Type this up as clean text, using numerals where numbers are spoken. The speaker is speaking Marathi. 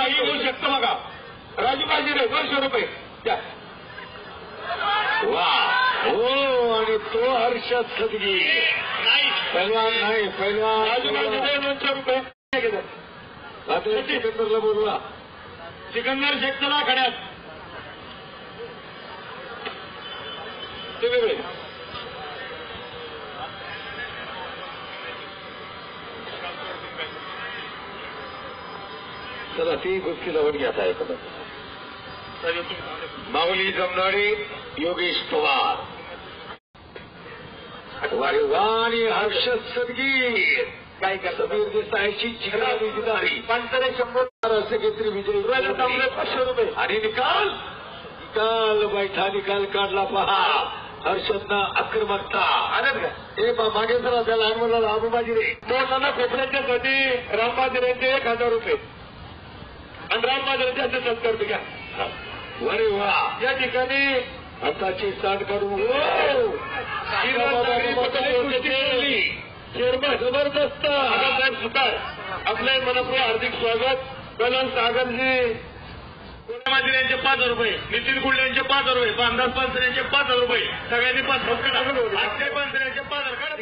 काही होऊ शकतं बघा. राजू बाजीरे 200 रुपये द्या. वा हो. आणि तो हर्षद सदगी नाही पैलवान नाही पैलवान राजू बाजीरे 200 रुपये रात्री सिकंदरला बोलवा. सिकंदर शेख चला खड्यात तुम्ही चला ती गोष्टी लावून घ्या साहेब. माऊली जमनाडे योगेश पवार वाणी हर्षद सदगीर काय का समीर देसाईची जिगरावी जिदारी पंचरे 100 सेक्रेटरी विजय 500 रुपये. आणि निकाल निकाल बैठा निकाल काढला पहा. हर्षदना आक्रमकता आनंद हे मागे जरा त्या लहान मुलाला आबूबाजीरे मोठ्यांना खोपड्यांच्यासाठी रामबाजीरेंचे 1000 रुपये आणि रामबाजीरेंचे 70 रुपये घ्या. वरे वा. या ठिकाणी हाताची साठ करून जबरदस्त साहेब सुतार आपले मनपूर्वक हार्दिक स्वागत. कलन सागरजी कोणामाजी यांचे 5,000 रुपये, नितीन गुडले यांचे 5,000 रुपये, अंदाज पानसरे यांचे 5,000 रुपये. सगळ्यांनी 5,000 अक्षय पानसरे यांचे 5,000